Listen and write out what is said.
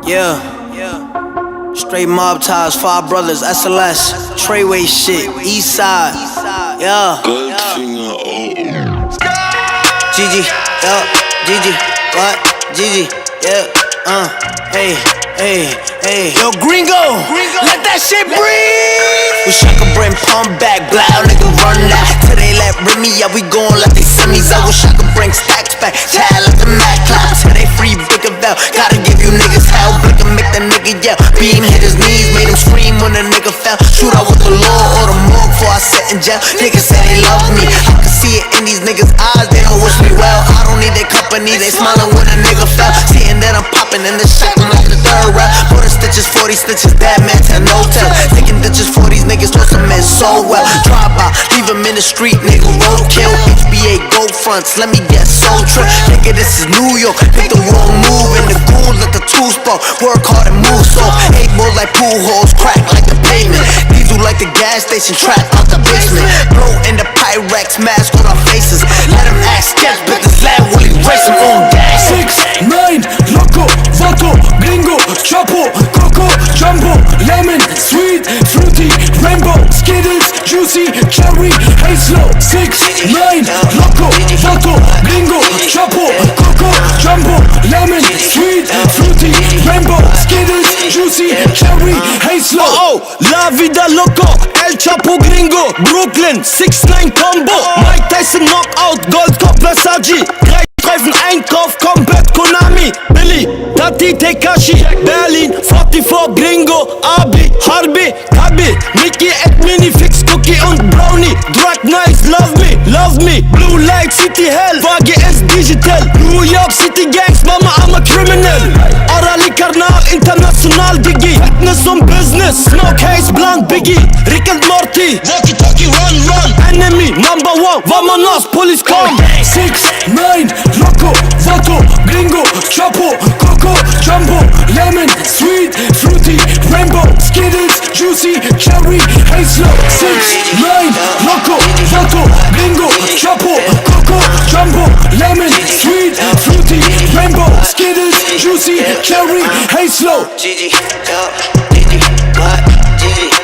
Yeah. Straight mob ties, 5 brothers, SLS, Treyway shit, East Side. Yeah. Gigi, yeah, Gigi, what? Gigi, yeah, hey, hey, hey. Yo, Gringo, let that shit breathe. Wish I could bring pump back, blow, nigga, run that. Till they let Remy, yeah, we gon' let they semis. I wish I could bring stacks back, child, let the Mac clap. Till they free Bickerville, gotta give you niggas hell. Blick and make the nigga yell. Beam hit his knees, made him scream when the nigga fell. Shoot out with the law or the morgue before I sit in jail. Niggas say they love me, I can see it in these niggas' eyes. They don't wish me well. I don't need their company, they smiling when a nigga fell. Seeing that I'm popping in the shot, I'm like the third round. 40 stitches, 40 stitches, that man to no tell. Taking ditches for these niggas, toss them in so well. Drive by, leave them in the street, nigga, roadkill. HBA gold fronts, let me get soul trip. Nigga, this is New York, make the wrong move. In the goons let the two spot, work hard and move soft. 8 more like pool holes, crack like the pavement. Diesel like the gas station, trap out the basement. Blow in the Pyrex, mask on our faces. Let them act sketch, but this lad Willie racing on gas. 6, 9, Loco, Vato, Gringo, Chapo, Coco, Jumbo, Lemon, Sweet, Fruity, Rainbow, Skittles, Juicy, Cherry, Hazel. 6, 9, Loco, Vato, Gringo, Chapo, Coco, Jumbo, Lemon, Sweet, Fruity, Rainbow, Skittles, Juicy, Cherry, Hazel. Oh, la vida loco, El Chapo Gringo, Brooklyn, 6-9 Combo, Mike Tyson Knockout, Goldkopf Versace, Streifen Einkauf, Combat Konami, Billy, Tati Tekashi, Berlin, 44 Gringo, Abi, Harbi, Kabi, Mickey, Mini Fix, Cookie und Brownie, Drug Nice, love me, Blue Light City Hell, VGS Digital, New York City Gangs, Mama I'm a criminal, Orali Karnal, International Diggy, Fitness und Business, Smoke Haze, Blunt, Biggie, Rick and Morty, Walkie Talkie, Run, Enemy, number 1, Vamonos, Police come. 6, 9, Loco, Vato, Gringo, Chapo, Coco, Jumbo, Lemon, Sweet, Fruity, Rainbow, Skittles, Juicy, Cherry, Hazel. 6, 9, Loco, Vato, Gringo, Chapo, Coco, Jumbo, Lemon, Sweet, Fruity, Rainbow, Skittles, Juicy, Cherry, Hazel. Gigi, yeah, Gigi, what? Gigi.